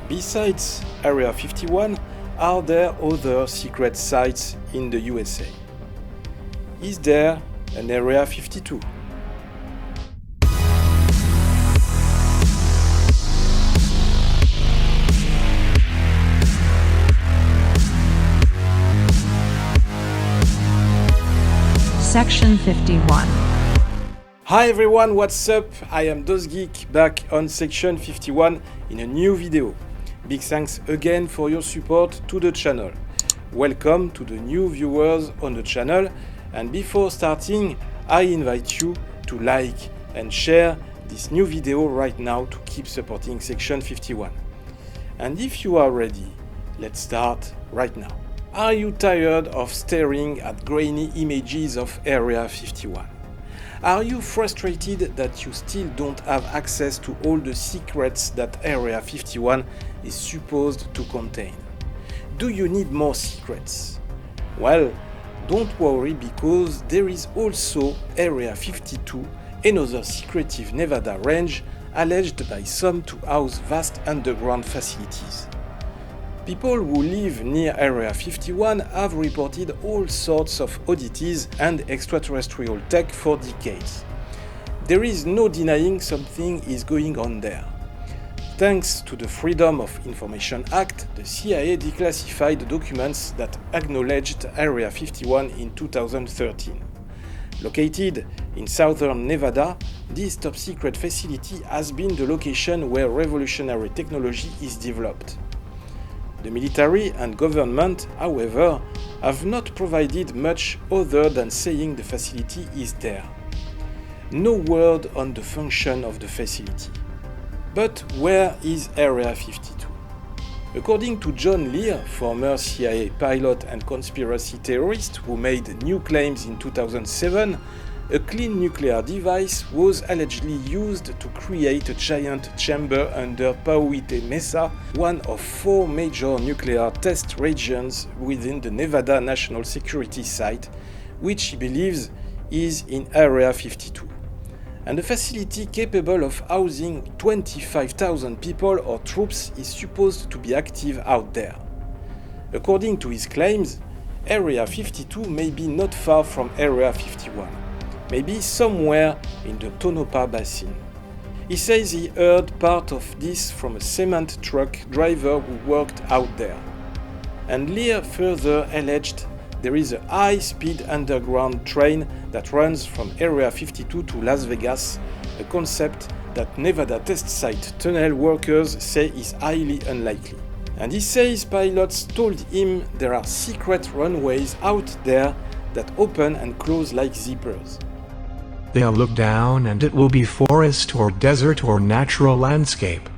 Besides Area 51, are there other secret sites in the USA? Is there an Area 52? Section 51. Hi everyone, what's up? I am DOZgeek back on Section 51 in a new video. Big thanks again for your support to the channel. Welcome to the new viewers on the channel, and before starting, I invite you to like and share this new video right now to keep supporting Section 51. And if you are ready, let's start right now. Are you tired of staring at grainy images of Area 51? Are you frustrated that you still don't have access to all the secrets that Area 51 is supposed to contain? Do you need more secrets? Well, don't worry, because there is also Area 52, another secretive Nevada range alleged by some to house vast underground facilities. People who live near Area 51 have reported all sorts of oddities and extraterrestrial tech for decades. There is no denying something is going on there. Thanks to the Freedom of Information Act, the CIA declassified documents that acknowledged Area 51 in 2013. Located in southern Nevada, this top-secret facility has been the location where revolutionary technology is developed. The military and government, however, have not provided much other than saying the facility is there. No word on the function of the facility. But where is Area 52? According to John Lear, former CIA pilot and conspiracy theorist who made new claims in 2007, a clean nuclear device was allegedly used to create a giant chamber under Pauwite Mesa, one of 4 major nuclear test regions within the Nevada National Security Site, which he believes is in Area 52. And a facility capable of housing 25,000 people or troops is supposed to be active out there. According to his claims, Area 52 may be not far from Area 51. Maybe somewhere in the Tonopah Basin. He says he heard part of this from a cement truck driver who worked out there. And Lear further alleged there is a high-speed underground train that runs from Area 52 to Las Vegas, a concept that Nevada test site tunnel workers say is highly unlikely. And he says pilots told him there are secret runways out there that open and close like zippers. They'll look down and it will be forest or desert or natural landscape.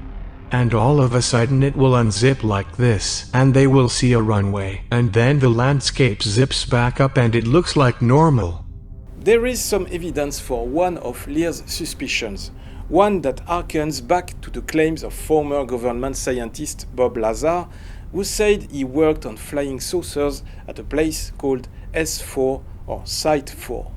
And all of a sudden it will unzip like this, and they will see a runway, and then the landscape zips back up and it looks like normal. There is some evidence for one of Lear's suspicions, one that harkens back to the claims of former government scientist Bob Lazar, who said he worked on flying saucers at a place called S4 or Site 4.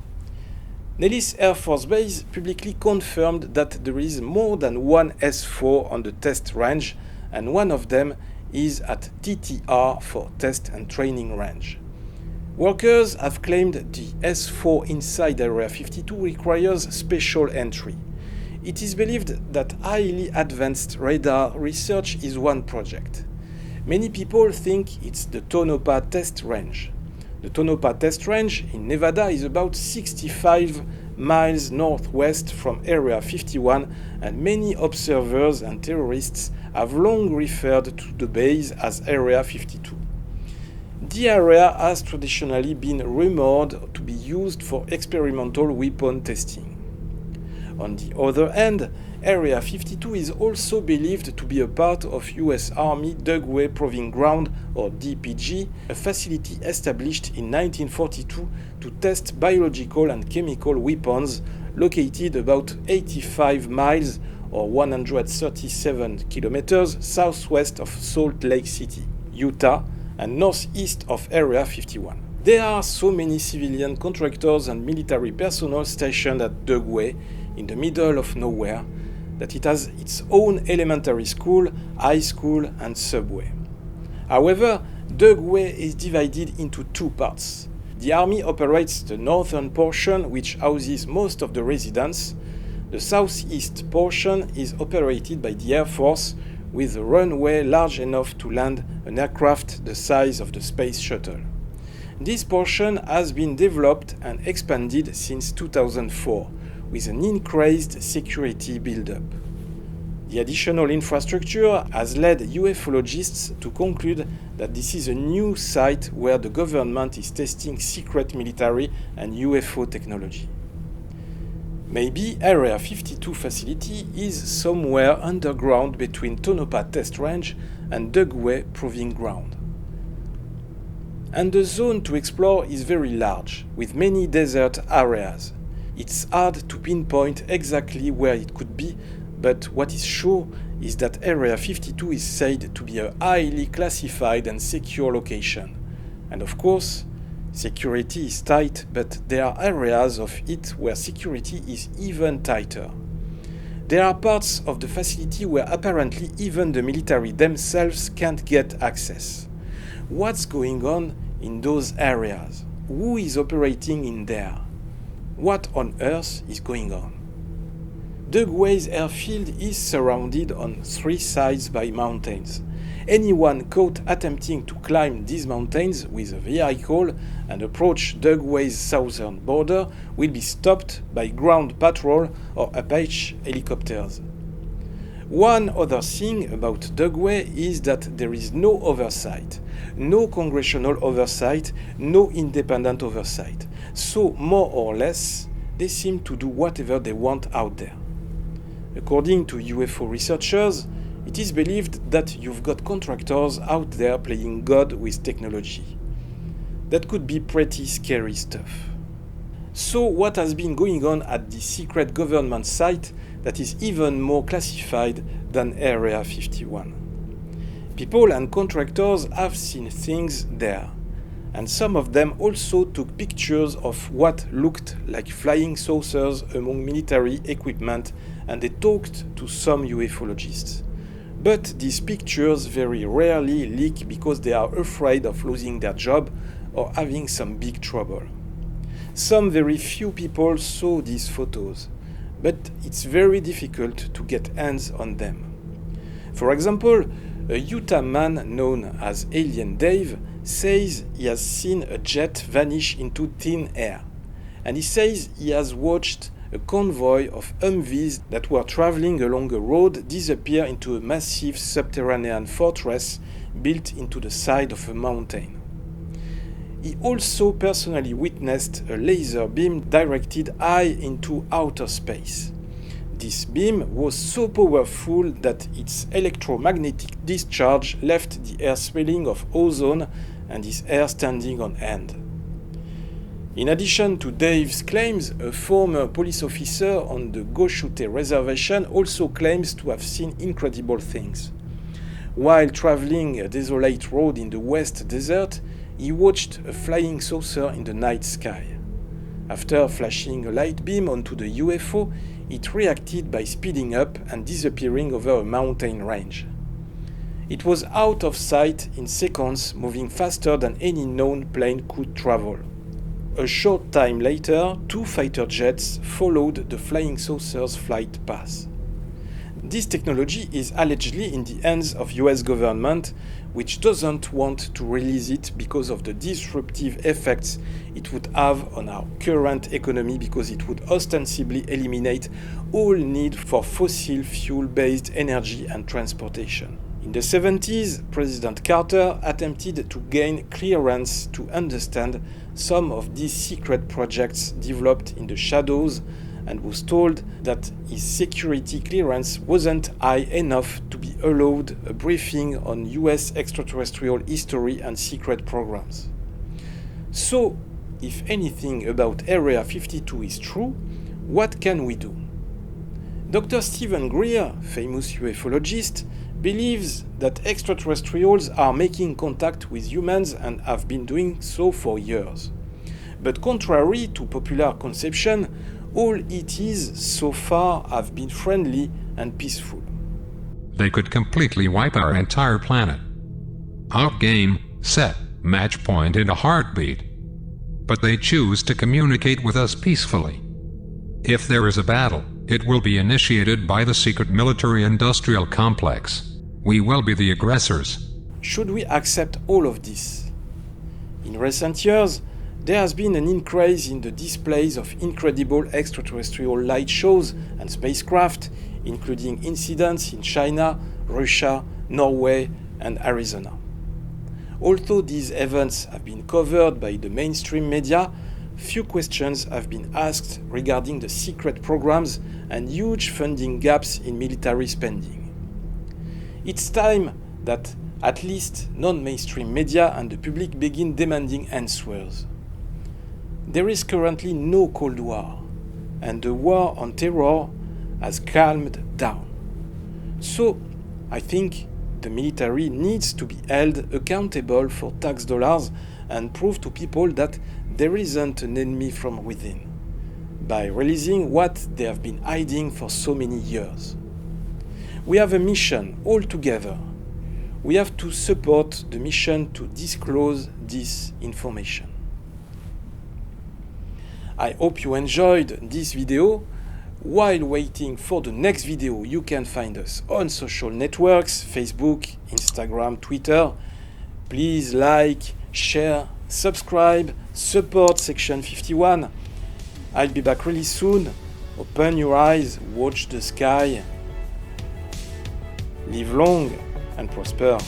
Nellis Air Force Base publicly confirmed that there is more than one S4 on the test range, and one of them is at TTR for Test and Training Range. Workers have claimed the S4 inside Area 52 requires special entry. It is believed that highly advanced radar research is one project. Many people think it's the Tonopah Test Range. The Tonopah Test Range in Nevada is about 65 miles northwest from Area 51, and many observers and terrorists have long referred to the base as Area 52. The area has traditionally been rumored to be used for experimental weapon testing. On the other hand, Area 52 is also believed to be a part of US Army Dugway Proving Ground, or DPG, a facility established in 1942 to test biological and chemical weapons, located about 85 miles or 137 kilometers southwest of Salt Lake City, Utah, and northeast of Area 51. There are so many civilian contractors and military personnel stationed at Dugway, in the middle of nowhere, that it has its own elementary school, high school, and subway. However, Dugway is divided into two parts. The army operates the northern portion, which houses most of the residents. The southeast portion is operated by the Air Force, with a runway large enough to land an aircraft the size of the space shuttle. This portion has been developed and expanded since 2004, with an increased security build-up. The additional infrastructure has led ufologists to conclude that this is a new site where the government is testing secret military and UFO technology. Maybe Area 52 facility is somewhere underground between Tonopah Test Range and Dugway Proving Ground. And the zone to explore is very large, with many desert areas. It's hard to pinpoint exactly where it could be, but what is sure is that Area 52 is said to be a highly classified and secure location. And of course, security is tight, but there are areas of it where security is even tighter. There are parts of the facility where apparently even the military themselves can't get access. What's going on in those areas? Who is operating in there? What on earth is going on? Dugway's airfield is surrounded on three sides by mountains. Anyone caught attempting to climb these mountains with a vehicle and approach Dugway's southern border will be stopped by ground patrol or Apache helicopters. One other thing about Dugway is that there is no oversight, no congressional oversight, no independent oversight. So, more or less, they seem to do whatever they want out there. According to UFO researchers, it is believed that you've got contractors out there playing God with technology. That could be pretty scary stuff. So what has been going on at the secret government site that is even more classified than Area 51? People and contractors have seen things there, and some of them also took pictures of what looked like flying saucers among military equipment, and they talked to some ufologists. But these pictures very rarely leak because they are afraid of losing their job or having some big trouble. Some very few people saw these photos, but it's very difficult to get hands on them. For example, a Utah man known as Alien Dave says he has seen a jet vanish into thin air, and he says he has watched a convoy of Humvees that were traveling along a road disappear into a massive subterranean fortress built into the side of a mountain. He also personally witnessed a laser beam directed high into outer space. This beam was so powerful that its electromagnetic discharge left the air smelling of ozone and his hair standing on end. In addition to Dave's claims, a former police officer on the Goshute reservation also claims to have seen incredible things. While traveling a desolate road in the West Desert, he watched a flying saucer in the night sky. After flashing a light beam onto the UFO, it reacted by speeding up and disappearing over a mountain range. It was out of sight in seconds, moving faster than any known plane could travel. A short time later, 2 fighter jets followed the flying saucer's flight path. This technology is allegedly in the hands of US government, which doesn't want to release it because of the disruptive effects it would have on our current economy, because it would ostensibly eliminate all need for fossil fuel-based energy and transportation. In the 70s, President Carter attempted to gain clearance to understand some of these secret projects developed in the shadows, and was told that his security clearance wasn't high enough to be allowed a briefing on US extraterrestrial history and secret programs. So, if anything about Area 52 is true, what can we do? Dr. Stephen Greer, famous ufologist, believes that extraterrestrials are making contact with humans and have been doing so for years. But contrary to popular conception, all ETs so far have been friendly and peaceful. They could completely wipe our entire planet. Out game, set, match point in a heartbeat. But they choose to communicate with us peacefully. If there is a battle, it will be initiated by the secret military-industrial complex. We will be the aggressors. Should we accept all of this? In recent years, there has been an increase in the displays of incredible extraterrestrial light shows and spacecraft, including incidents in China, Russia, Norway, and Arizona. Although these events have been covered by the mainstream media, few questions have been asked regarding the secret programs and huge funding gaps in military spending. It's time that at least non-mainstream media and the public begin demanding answers. There is currently no Cold War, and the war on terror has calmed down. So, I think the military needs to be held accountable for tax dollars and prove to people that there isn't an enemy from within, by releasing what they have been hiding for so many years. We have a mission all together. We have to support the mission to disclose this information. I hope you enjoyed this video. While waiting for the next video, you can find us on social networks, Facebook, Instagram, Twitter. Please like, share, subscribe, support Section 51. I'll be back really soon. Open your eyes, watch the sky. Live long and prosper.